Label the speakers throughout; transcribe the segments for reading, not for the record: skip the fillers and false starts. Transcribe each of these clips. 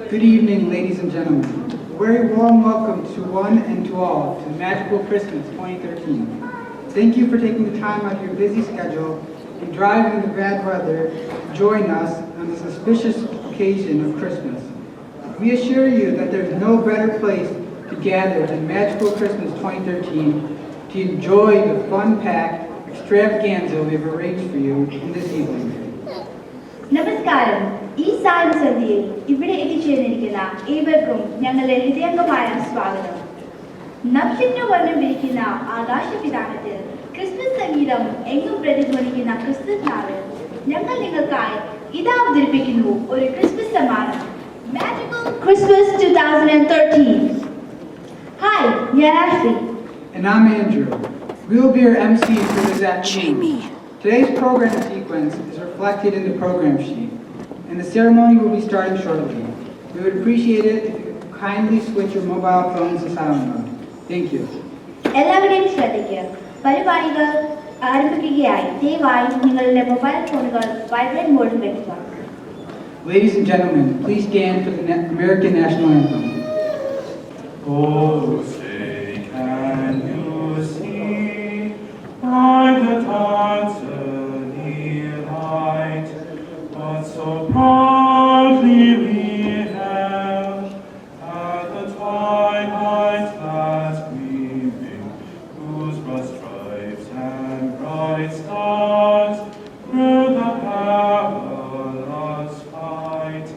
Speaker 1: Good evening, ladies and gentlemen. A very warm welcome to one and to all to Magical Christmas 2013. Thank you for taking the time out of your busy schedule and driving the bad weather to join us on this auspicious occasion of Christmas. We assure you that there's no better place to gather than Magical Christmas 2013 to enjoy the fun-packed extravaganza we've arranged for you in this evening.
Speaker 2: നമസ്കാരം. ഈ സായംസന്ധ്യയിൽ ഇവിടെ എത്തിച്ചേർന്നിരിക്കുന്ന ഏവർക്കും ഞങ്ങളുടെ ഹൃദയംഗമായ സ്വാഗതം. നക്ഷത്രവർണ്ണം വിരിക്കുന്ന ആകാശവിധാനത്തിൽ Christmas സംഗീതം എങ്ങും പ്രതിധ്വനിക്കുന്ന Christmas നാളിൽ ഞങ്ങൾ നിങ്ങൾക്കായി ഇതാ അവതരിപ്പിക്കുന്നു ഒരു ക്രിസ്മസ് സമ്മാനം. Magical Christmas 2013. Hi, ഞാൻ Ashley.
Speaker 1: And I'm Andrew. We will be your MCs for this afternoon. Today's program sequence is reflected in the program sheet, and the ceremony will be starting shortly. We would appreciate it if you could kindly switch your mobile phones to silent mode. Thank you.
Speaker 2: എല്ലാവരുടെയും ശ്രദ്ധയ്ക്ക് പരിപാടികൾ ആരംഭിക്കുകയായി ദയവായി നിങ്ങളുടെ mobile ഫോണുകൾ vibrate മോഡിൽ വെക്കുക.
Speaker 1: Ladies and gentlemen, please stand for the American National Anthem.
Speaker 3: Oh, say, can you see by the dawn's early light what so proudly we hailed at the twilight's last gleaming, whose broad stripes and bright stars through the perilous fight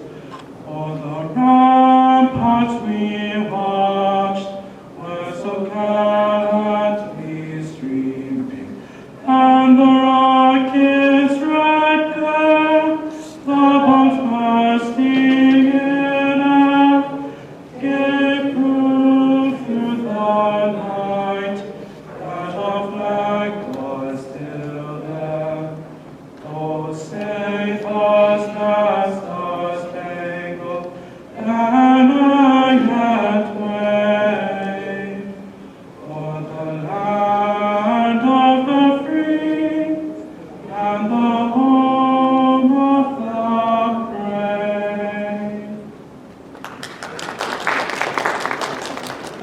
Speaker 3: o'er the ramparts we watched were so gallantly streaming, and the rocket's red glare, the bombs bursting in air, gave proof through the night that our flag was still there. Oh, safe was the star-spangled banner yet waved o'er the land of the free and the home of the brave.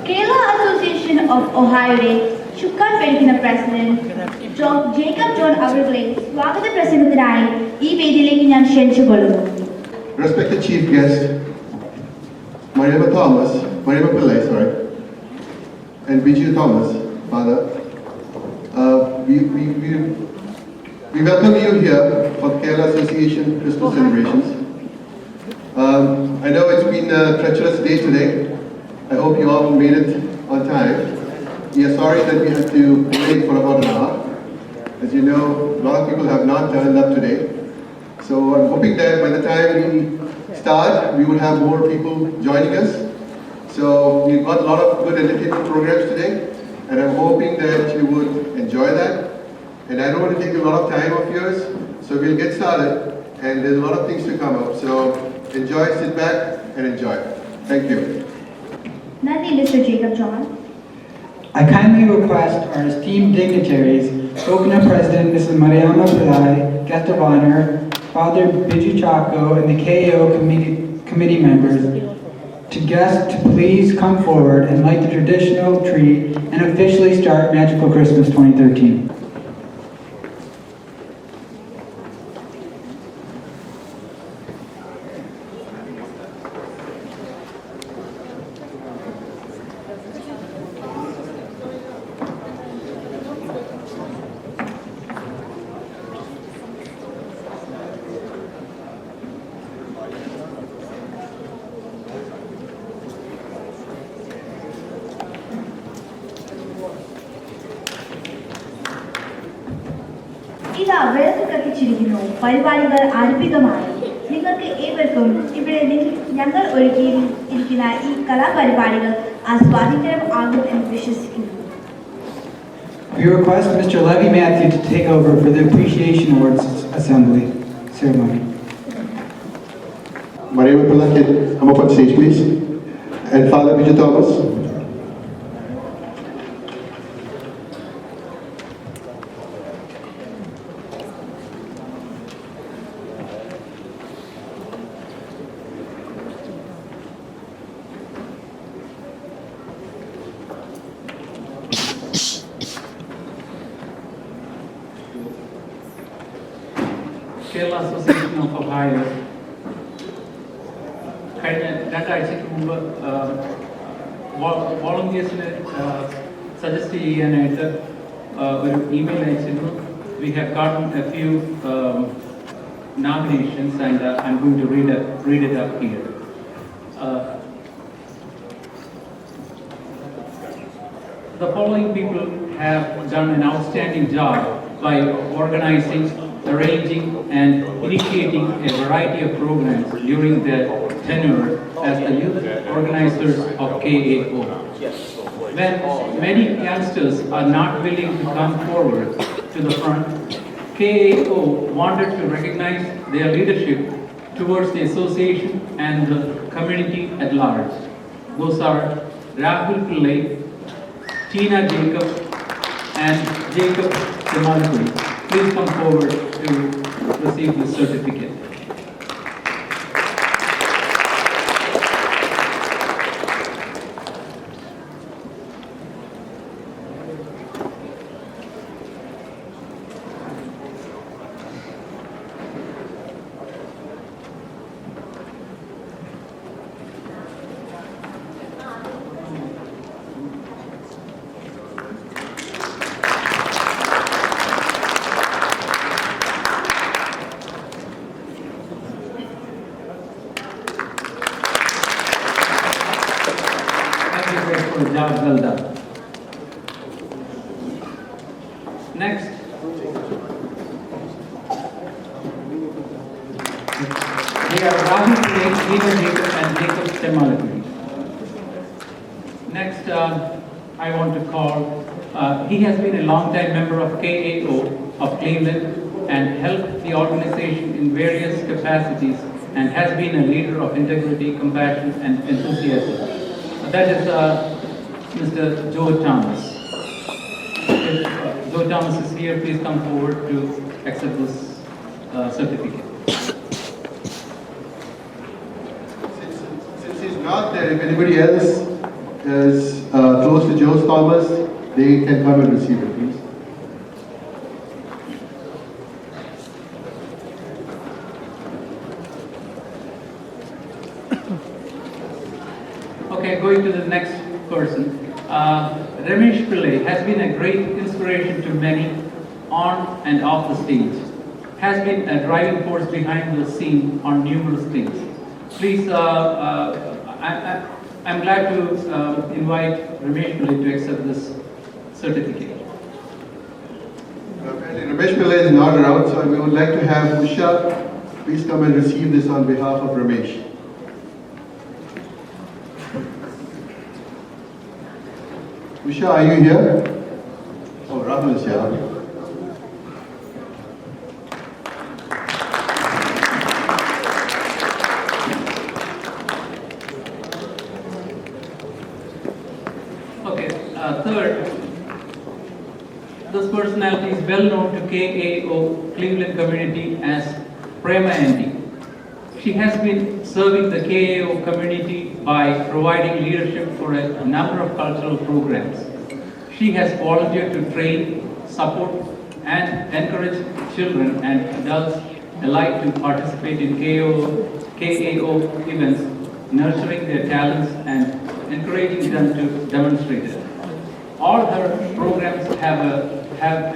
Speaker 2: Kerala Association of Ohio ചുക്കാൻപേടിക്കുന്ന president Jacob John അവരുടെ സ്വാഗത പ്രസംഗത്തിനായി ഈ വേദിയിലേക്ക് ഞാൻ ക്ഷണിച്ചുകൊള്ളുന്നു.
Speaker 4: Respected chief guest, Mariama Pillai, and Biju Thomas, Father, we welcome you here for Kerala Association Christmas celebrations. I know it's been a treacherous day today. I hope you all made it on time. We are sorry that we had to wait for about an hour. As you know, a lot of people have not turned up today. So I'm hoping that by the time we start, we will have more people joining us. So we've got a lot of good entertainment programs today, and I'm hoping that you would enjoy that. And I don't want to take a lot of time of yours, so we'll get started, and there's a lot of things to come up. So enjoy, sit back, and enjoy. Thank you.
Speaker 2: നന്ദി mister Jacob John.
Speaker 1: I kindly request our esteemed dignitaries, Coconut President Mrs. Mariama Pillai, Guest of Honor, Father Biju Chaco, and the KAOH committee members to please come forward and light the traditional tree and officially start Magical Christmas 2013.
Speaker 2: ഇതാ വിളക്ക് കത്തിച്ചിരിക്കുന്നു. പരിപാടികൾ ആരംഭികമായി. നിങ്ങൾക്ക് ഏവർക്കും ഇവിടെ ഞങ്ങൾ ഒരുക്കിയിരിക്കുന്ന ഈ കലാപരിപാടികൾ ആസ്വാദികരം ആകും എന്ന് വിശ്വസിക്കുന്നു.
Speaker 1: We request Mr. Levy Matthew to take over for the Appreciation Awards Assembly ceremony.
Speaker 4: Mariama Pillai, come up on stage, please. And Father Biju Thomas.
Speaker 5: Kerala association of Ohio കഴിഞ്ഞ രണ്ടാഴ്ചയ്ക്ക് മുമ്പ് വോളണ്ടിയേഴ്സിന് സജസ്റ്റ് ചെയ്യാനായിട്ട് ഒരു ഇമെയിൽ അയച്ചിരുന്നു. We have gotten a few nominations and I'm going to read it up here. The following people have done an outstanding job by organizing, arranging and initiating a variety of programs during their tenure as the youth organizers of KAOH. When many youngsters are not willing to come forward to the front, KAOH wanted to recognize their leadership towards the association and the community at large. Those are Rahul Pillai, Tina Jacob and Jacob Demalpuri. Please come forward to receive this certificate. Job well done. Next, we are Rahul Pillai, Tina Jacob and Jacob Demalpuri. Next, I want to call, he has been a long-time member of KAOH of Cleveland and helped the organization in various capacities and has been a leader of integrity, compassion and enthusiasm. That is Mr. Joe Thomas. If Joe Thomas is here, please come forward to accept this certificate.
Speaker 4: Since he's not there, if anybody else is close to Joe Thomas, they can come and receive it, please.
Speaker 5: Okay, going to the next person. Ramesh Pillai has been a great inspiration to many on and off the stage. Has been a driving force behind the scene on numerous things. Please, I'm glad to invite Ramesh Pillai to accept this certificate.
Speaker 4: Ramesh Pillai is not around, so we would like to have Usha please come and receive this on behalf of Ramesh. Usha, are you here? Oh, Rahul is here.
Speaker 5: Okay, third, this personality is well known to KAOH Cleveland community as Prema Andy. She has been serving the KAOH community by providing leadership for a number of cultural programs. She has volunteered to train, support, and encourage children and adults alike to participate in KAOH events, nurturing their talents and encouraging them to demonstrate it. All her programs have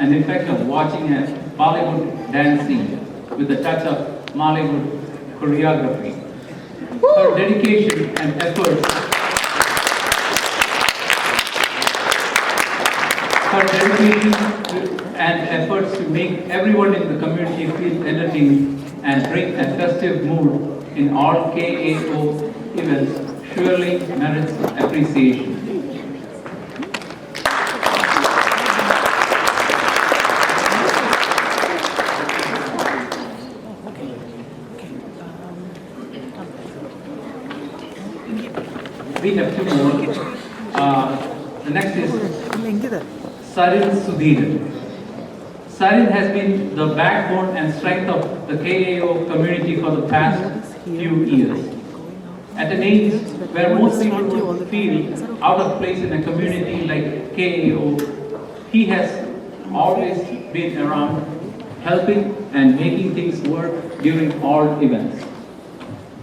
Speaker 5: an effect of watching a Bollywood dance scene with a touch of Bollywood choreography. Her dedication and efforts to make everyone in the community feel entertained and bring a festive mood in all KAOH events surely merits appreciation. We have two more. The next is Sarin Sudhiran. Sarin has been the backbone and strength of the KAOH community for the past few years. At an age where most people would feel out of place in a community like KAOH, he has always been around helping and making things work during all events.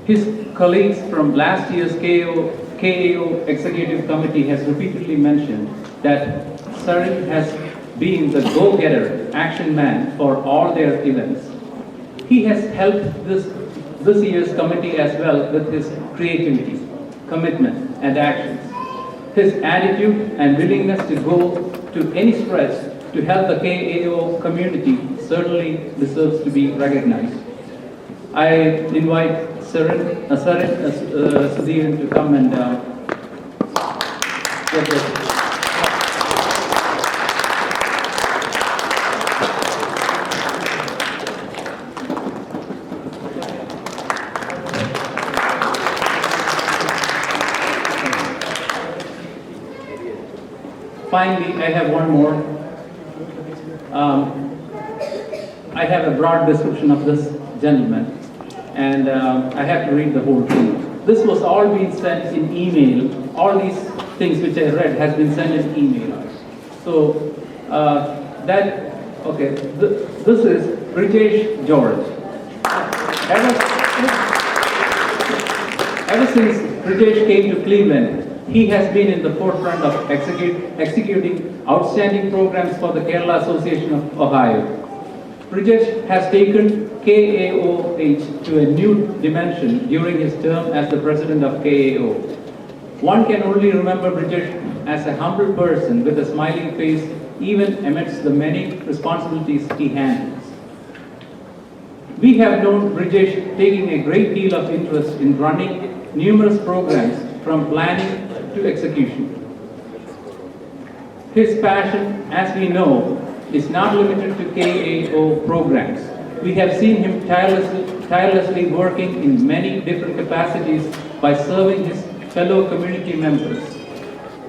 Speaker 5: His colleagues from last year's KAO Executive Committee has repeatedly mentioned that Sarin has been the go-getter action man for all their events. He has helped this year's committee as well with his creativity, commitment, and actions. His attitude and willingness to go to any stretch to help the KAO community certainly deserves to be recognized. I invite Sudhiran to come and get this. Finally, I have one more. I have a broad description of this gentleman, and I have to read the whole thing. This was all being sent in email. All these things which I read has been sent in email. So this is British George. Ever since British came to Cleveland, he has been in the forefront of executing outstanding programs for the Kerala Association of Ohio. British has taken KAOH to a new dimension during his term as the president of KAO. One can only remember British as a humble person with a smiling face even amidst the many responsibilities he handles. We have known British taking a great deal of interest in running numerous programs from planning to execution. His passion, as we know, is not limited to KAO programs. We have seen him tirelessly working in many different capacities by serving his fellow community members.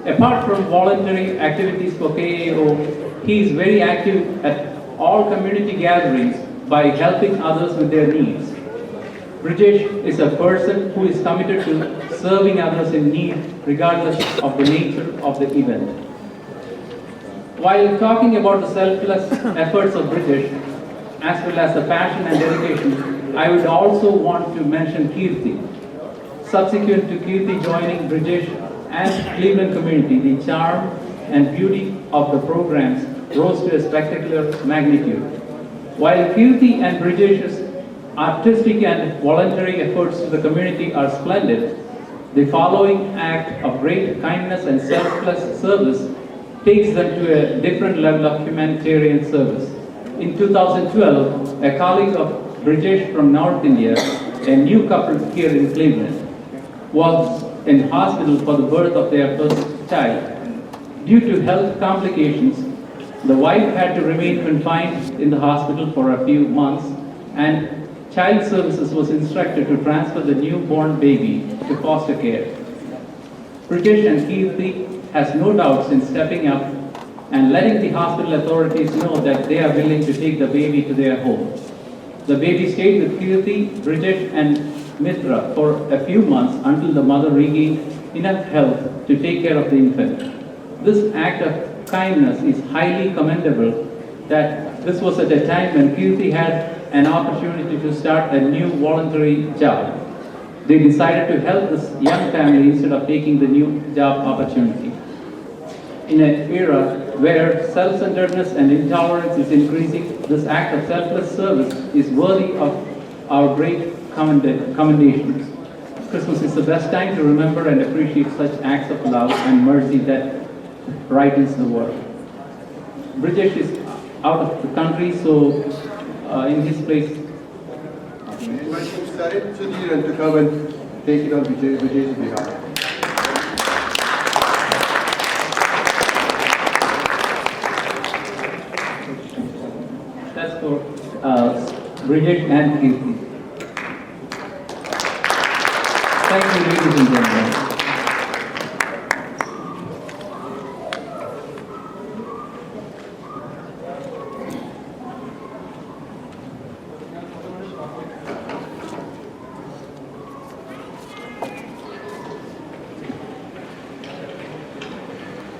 Speaker 5: Apart from voluntary activities for KAO, he is very active at all community gatherings by helping others with their needs. British is a person who is committed to serving others in need regardless of the nature of the event. While talking about the selfless efforts of British, as well as the passion and dedication, I would also want to mention Kirti. Subsequent to Kirti joining British and Cleveland community, the charm and beauty of the programs rose to a spectacular magnitude. While Kirti and British's artistic and voluntary efforts to the community are splendid, the following act of great kindness and selfless service takes them to a different level of humanitarian service. In 2012, a colleague of British from North India, a new couple here in Cleveland, was in hospital for the birth of their first child. Due to health complications, the wife had to remain confined in the hospital for a few months, and Child Services was instructed to transfer the newborn baby to foster care. British and Kirti has no doubts in stepping up and letting the hospital authorities know that they are willing to take the baby to their home. The baby stayed with Kirti, British and Mitra for a few months until the mother regained enough health to take care of the infant. This act of kindness is highly commendable, that this was at a time when Kirti had an opportunity to start a new voluntary job. They decided to help this young family instead of taking the new job opportunity. In an era where self-centeredness and intolerance is increasing, this act of selfless service is worthy of our great commendations. Christmas is the best time to remember and appreciate such acts of love and mercy that brightens the world. British is out of the country, so in his place.
Speaker 4: Inviting Sudhiran to come and take it on Vijay's behalf.
Speaker 5: That's for British and Kirti. Thank you, ladies and gentlemen.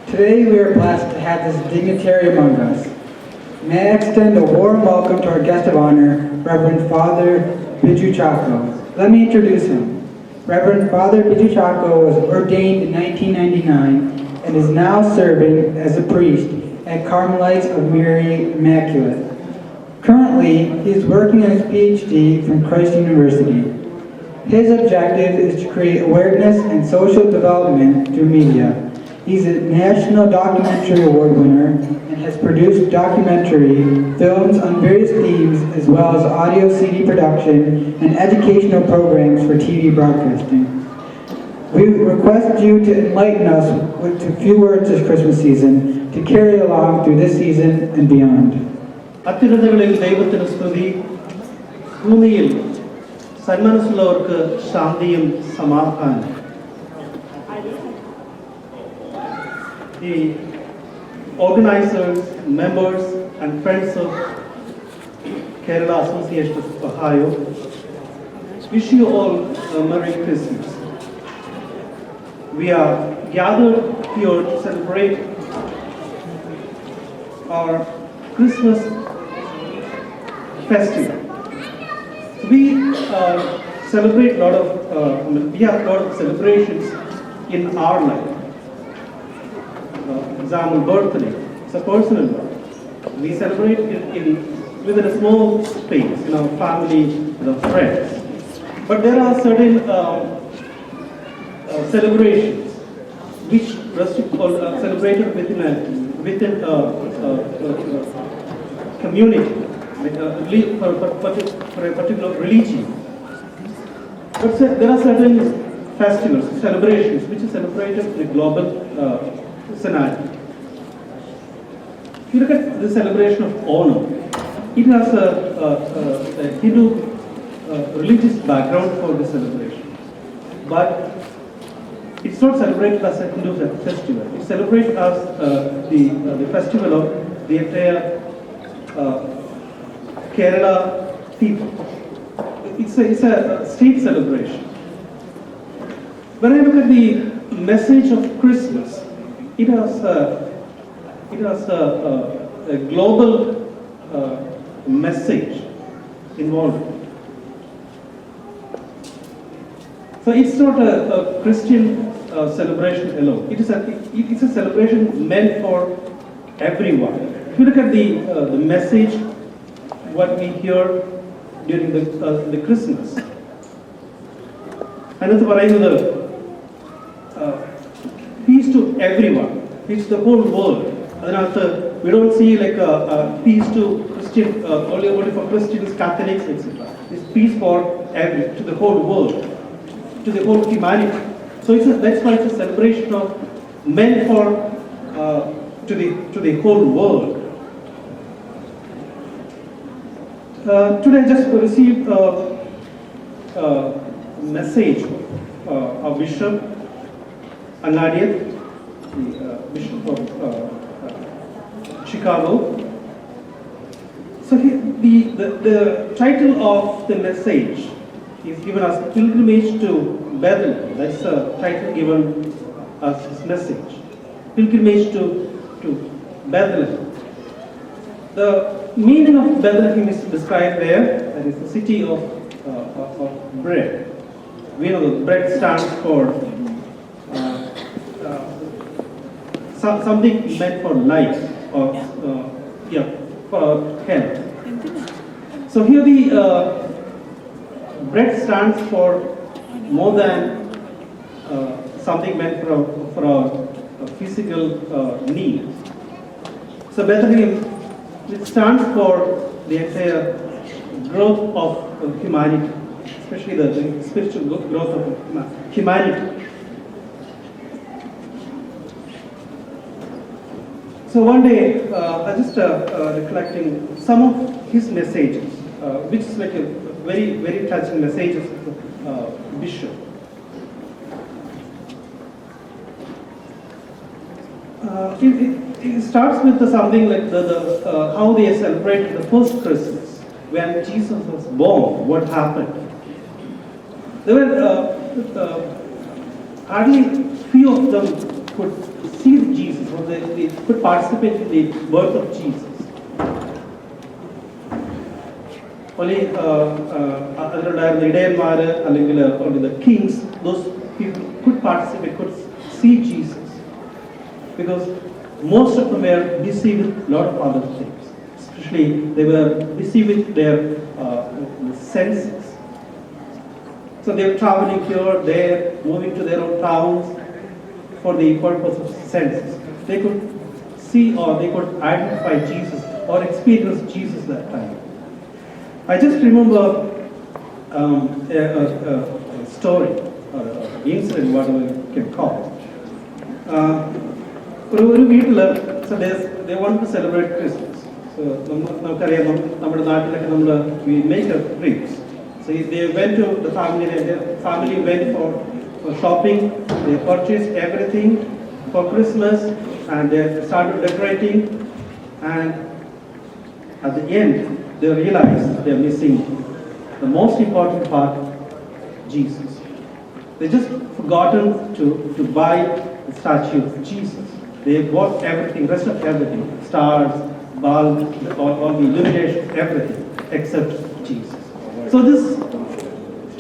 Speaker 1: Today we are blessed to have this dignitary among us. May I extend a warm welcome to our guest of honor, Reverend Father Biju Chako. Let me introduce him. Reverend Father Biju Chako was ordained in 1999 and is now serving as a priest at Carmelites of Mary Immaculate. Currently, he is working on his PhD from Christ University. His objective is to create awareness and social development through media. He's a National Documentary Award winner and has produced documentary films on various themes as well as audio CD production and educational programs for TV broadcasting. We request you to enlighten us with a few words this Christmas season to carry along through this season and beyond.
Speaker 6: അത്യുന്നതങ്ങളിൽ ദൈവത്തിന് സ്തുതി, ഭൂമിയിൽ സന്മനസ്സുള്ളവർക്ക് ശാന്തിയും സമാധാനം. The organizers, members and friends of Kerala Association of Ohio wish you all a Merry Christmas. We are gathered here to celebrate our Christmas festival. We celebrate a lot of, we have a lot of celebrations in our life. Example, birthday, it's a personal one. We celebrate within a small space, in our family, with our friends. But there are certain celebrations which are celebrated within a community, for a particular religion. But there are certain festivals, celebrations, which are celebrated in a global scenario. If you look at the celebration of Onam, it has a Hindu religious background for the celebration. But it's not celebrated as a Hindu festival. It's celebrated as the festival of the entire Kerala people. It's a state celebration. When I look at the message of Christmas, it has a global message involved. So it's not a Christian celebration alone. It's a celebration meant for everyone. If you look at the message, what we hear during the Christmas, another പറയുന്നത് peace to everyone, peace to the whole world. അതിനകത്ത് we don't see like a peace to Christian, only for Christians, Catholics, etc. It's peace for to the whole world, to the whole humanity. So that's why it's a celebration of meant for to the whole world. Today I just received a message of Bishop Anadiat, the Bishop of Chicago. So the title of the message is given as Pilgrimage to Bethlehem. That's the title given as his message. Pilgrimage to Bethlehem. The meaning of Bethlehem is described there. That is the city of bread. We know that bread stands for something meant for life or for health. So here the bread stands for more than something meant for our physical needs. So Bethlehem, it stands for the entire growth of humanity, especially the spiritual growth of humanity. So one day, I just recollecting some of his messages, which is like a very, very touching messages of the bishop. It starts with something like how they celebrated the first Christmas when Jesus was born. What happened? There were hardly few of them could see Jesus, or they could participate in the birth of Jesus. only അതിലുണ്ടായിരുന്ന ഇടയന്മാര് അല്ലെങ്കിൽ only the kings, those people could participate, could see Jesus, because most of them were busy with a lot of other things. Especially they were busy with their senses. So they were traveling here, there, moving to their own towns for the purpose of senses. They could see or they could identify Jesus or experience Jesus that time. I just remember a story or an incident, whatever you can call. ഒരു വീട്ടിൽ so they want to celebrate Christmas. So നമുക്കറിയാം നമ്മുടെ നാട്ടിലൊക്കെ we make a trips. So they went to the family went for shopping. They purchased everything for Christmas and they started decorating, and at the end they realized they're missing the most important part, Jesus. They just forgotten to buy the statue of Jesus. They bought everything, rest of everything, stars, bulbs, all the illuminations, everything except Jesus. So this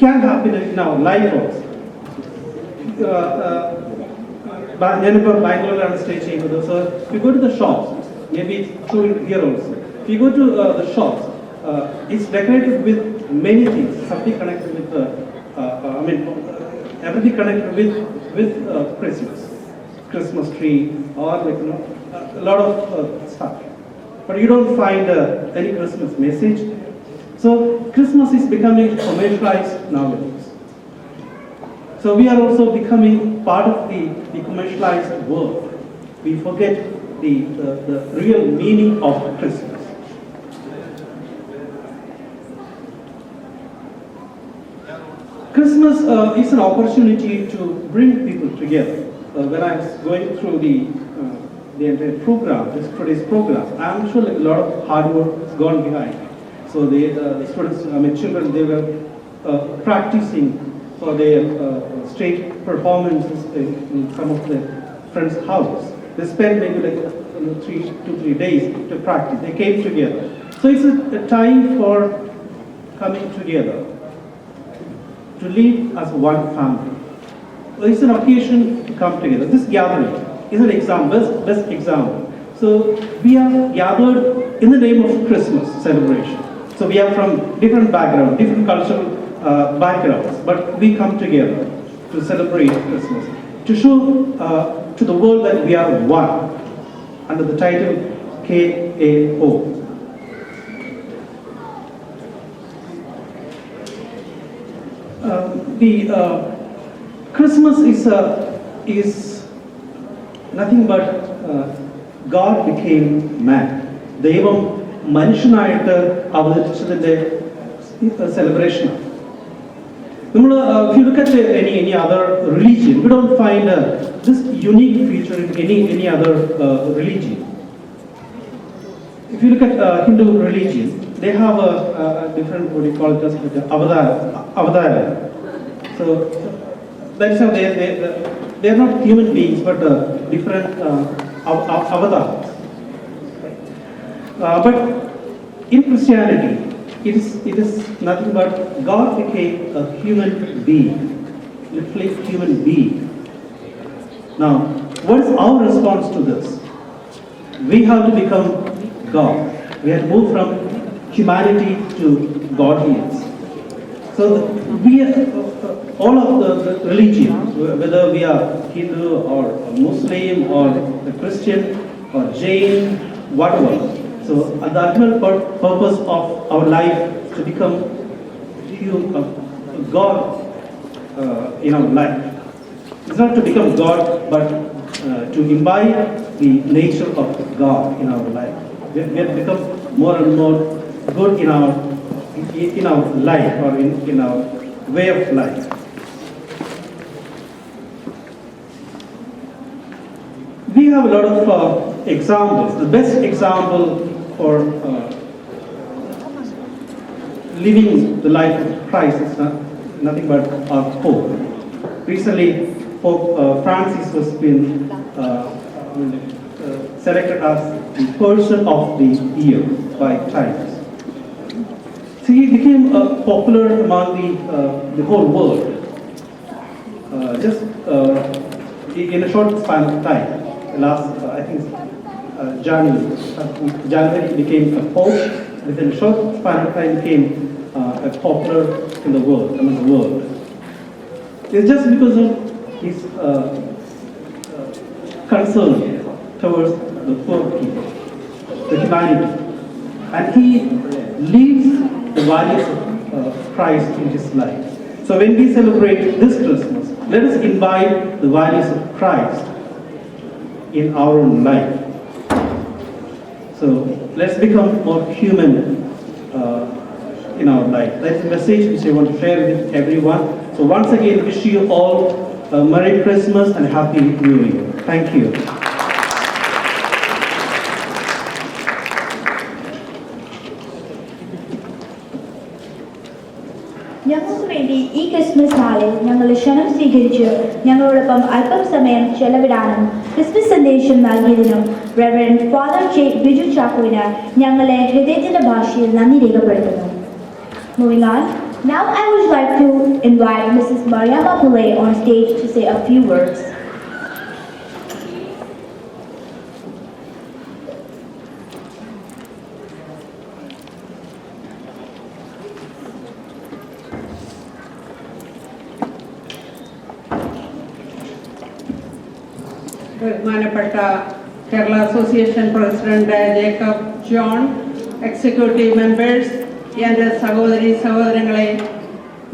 Speaker 6: can happen in our life also. ഞാനിപ്പോൾ ബാംഗ്ലൂരിലാണ് stay ചെയ്യുന്നത്. So if you go to the shops, maybe it's true here also. If you go to the shops, it's decorated with many things, something connected with everything connected with Christmas tree or a lot of stuff. But you don't find any Christmas message. So Christmas is becoming commercialized nowadays. So we are also becoming part of the commercialized world. We forget the real meaning of Christmas. Christmas is an opportunity to bring people together. When I was going through the entire program, today's program, I'm sure like a lot of hard work has gone behind. So the students, children, they were practicing for their stage performances in some of their friends' houses. They spent maybe like 2-3 days to practice. They came together. So it's a time for coming together to live as one family. It's an occasion to come together. This gathering is an example, best example. So we are gathered in the name of Christmas celebration. So we are from different backgrounds, different cultural backgrounds, but we come together to celebrate Christmas, to show to the world that we are one, under the title KAOH. Christmas is nothing but God became man. ദൈവം മനുഷ്യനായിട്ട് അവതരിച്ചതിൻ്റെ സെലിബ്രേഷനാണ്. If you look at any other religion, we don't find this unique feature in any other religion. If you look at Hindu religion, they have a different, what do you call it, just like avatar. So that's how they are not human beings, but different avatars. But in Christianity, it is nothing but God became a human being, literally human being. Now, what is our response to this? We have to become God. We have to move from humanity to godliness. So we, all of the religions, whether we are Hindu or Muslim or a Christian or Jain, whatever. So the ultimate purpose of our life is to become God in our life. It's not to become God, but to imbibe the nature of God in our life. We have to become more and more good in our life or in our way of life. We have a lot of examples. The best example for living the life of Christ is nothing but our Pope. Recently, Pope Francis was been selected as the person of the year by Times. So he became popular among the whole world. Just in a short span of time, last I think January he became a pope. Within a short span of time, became a popular in the world, among the world. It's just because of his concern towards the poor people, the humanity, and he lives the values of Christ in his life. So when we celebrate this Christmas, let us imbibe the values of Christ in our own life. So let's become more human in our life. That's the message which I want to share with everyone. So once again, wish you all a Merry Christmas and Happy New Year. Thank you.
Speaker 2: ഞങ്ങൾക്ക് വേണ്ടി ഈ Christmas നാളിൽ ഞങ്ങളുടെ ക്ഷണം സ്വീകരിച്ച് ഞങ്ങളോടൊപ്പം അല്പം സമയം ചെലവിടാനും ക്രിസ്മസ് സന്ദേശം നൽകിയതിനും റെവറൻഡ് ഫാദർ ബിജു ചാക്കോവിന് ഞങ്ങളെ ഹൃദയത്തിന്റെ ഭാഷയിൽ നന്ദി രേഖപ്പെടുത്തുന്നു. Moving on, now I would like to invite Mrs. Mariama Pule on stage to say a few words.
Speaker 7: ബഹുമാനപ്പെട്ട Kerala association president Jacob John, executive members, എൻ്റെ സഹോദരി സഹോദരങ്ങളെ,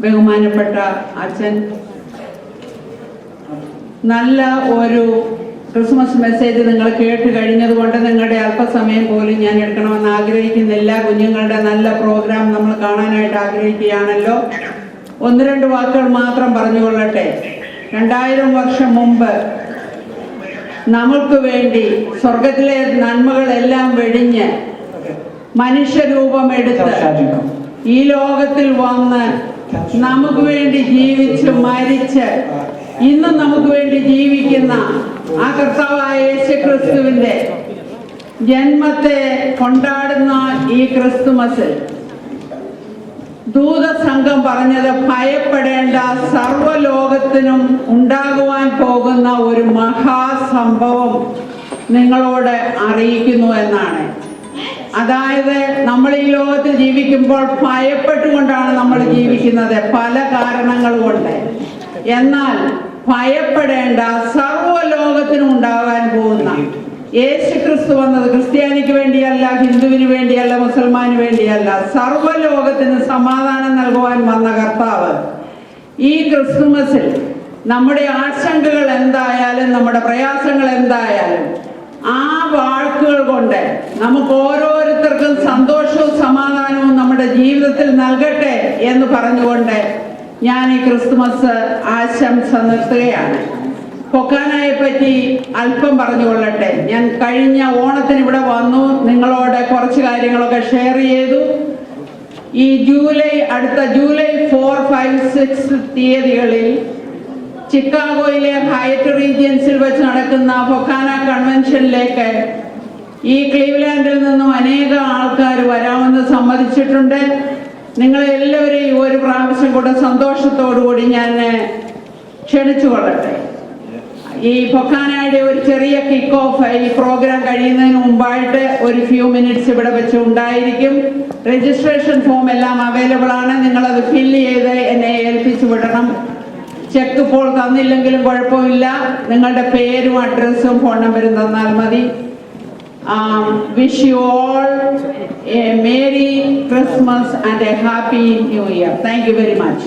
Speaker 7: ബഹുമാനപ്പെട്ട അച്ഛൻ, നല്ല ഒരു ക്രിസ്മസ് മെസ്സേജ് നിങ്ങൾ കേട്ട് കഴിഞ്ഞതുകൊണ്ട് നിങ്ങളുടെ അല്പസമയം പോലും ഞാൻ എടുക്കണമെന്ന് ആഗ്രഹിക്കുന്നില്ല. കുഞ്ഞുങ്ങളുടെ നല്ല പ്രോഗ്രാം നമ്മൾ കാണാനായിട്ട് ആഗ്രഹിക്കുകയാണല്ലോ. ഒന്ന് രണ്ട് വാക്കുകൾ മാത്രം പറഞ്ഞുകൊള്ളട്ടെ. 2000 വർഷം മുമ്പ് നമുക്ക് വേണ്ടി സ്വർഗത്തിലെ നന്മകളെല്ലാം വെടിഞ്ഞ് മനുഷ്യരൂപമെടുത്ത് ഈ ലോകത്തിൽ വന്ന് നമുക്ക് വേണ്ടി ജീവിച്ച് മരിച്ച് ഇന്നും നമുക്ക് വേണ്ടി ജീവിക്കുന്ന ആ കർത്താവായ യേശുക്രിസ്തുവിന്റെ ജന്മത്തെ കൊണ്ടാടുന്ന ഈ ക്രിസ്തുമസിൽ ദൂതസംഘം പറഞ്ഞത് ഭയപ്പെടേണ്ട, സർവ്വലോകത്തിനും ഉണ്ടാകുവാൻ പോകുന്ന ഒരു മഹാസംഭവം നിങ്ങളോട് അറിയിക്കുന്നു എന്നാണ്. അതായത് നമ്മൾ ഈ ലോകത്തിൽ ജീവിക്കുമ്പോൾ ഭയപ്പെട്ടുകൊണ്ടാണ് നമ്മൾ ജീവിക്കുന്നത്, പല കാരണങ്ങൾ കൊണ്ട്. എന്നാൽ ഭയപ്പെടേണ്ട, സർവ്വലോകത്തിനും ഉണ്ടാകാൻ പോകുന്ന യേശുക്രിസ്തു വന്നത് ക്രിസ്ത്യാനിക്ക് വേണ്ടിയല്ല, ഹിന്ദുവിന് വേണ്ടിയല്ല, മുസൽമാന് വേണ്ടിയല്ല, സർവ്വലോകത്തിന് സമാധാനം നൽകുവാൻ വന്ന കർത്താവ് ഈ ക്രിസ്തുമസിൽ നമ്മുടെ ആശങ്കകൾ എന്തായാലും നമ്മുടെ പ്രയാസങ്ങൾ എന്തായാലും ആ വാക്കുകൾ കൊണ്ട് നമുക്ക് ഓരോരുത്തർക്കും സന്തോഷവും സമാധാനവും നമ്മുടെ ജീവിതത്തിൽ നൽകട്ടെ എന്ന് പറഞ്ഞുകൊണ്ട് ഞാൻ ഈ ക്രിസ്തുമസ് ആശംസ നിർത്തുകയാണ്. പൊക്കാനയെ പറ്റി അല്പം പറഞ്ഞുകൊള്ളട്ടെ. ഞാൻ കഴിഞ്ഞ ഓണത്തിന് ഇവിടെ വന്നു, നിങ്ങളോട് കുറച്ച് കാര്യങ്ങളൊക്കെ ഷെയർ ചെയ്തു. ഈ അടുത്ത ജൂലൈ 4, 5, 6 തീയതികളിൽ ചിക്കാഗോയിലെ ഹയറ്റ് റീജിയൻസിൽ വെച്ച് നടക്കുന്ന പൊക്കാന കൺവെൻഷനിലേക്ക് ഈ ക്ലീവ്ലാൻഡിൽ നിന്നും അനേക ആൾക്കാർ വരാമെന്ന് സമ്മതിച്ചിട്ടുണ്ട്. നിങ്ങളെല്ലാവരെയും ഒരു പ്രാവശ്യം കൂടെ സന്തോഷത്തോടുകൂടി ഞാൻ ക്ഷണിച്ചു കൊള്ളട്ടെ. ഈ പൊക്കാനയുടെ ഒരു ചെറിയ കിക്ക് ഓഫ് ഈ പ്രോഗ്രാം കഴിയുന്നതിന് മുമ്പായിട്ട് ഒരു ഫ്യൂ മിനിറ്റ്സ് ഇവിടെ വെച്ച് ഉണ്ടായിരിക്കും. രജിസ്ട്രേഷൻ ഫോം എല്ലാം അവൈലബിൾ ആണ്. നിങ്ങളത് ഫില്ല് ചെയ്ത് എന്നെ ഏൽപ്പിച്ചു വിടണം. ചെക്ക് ഇപ്പോൾ തന്നില്ലെങ്കിലും കുഴപ്പമില്ല, നിങ്ങളുടെ പേരും അഡ്രസ്സും ഫോൺ നമ്പറും തന്നാൽ മതി. Wish you all a Merry Christmas and a Happy New Year. Thank you very much.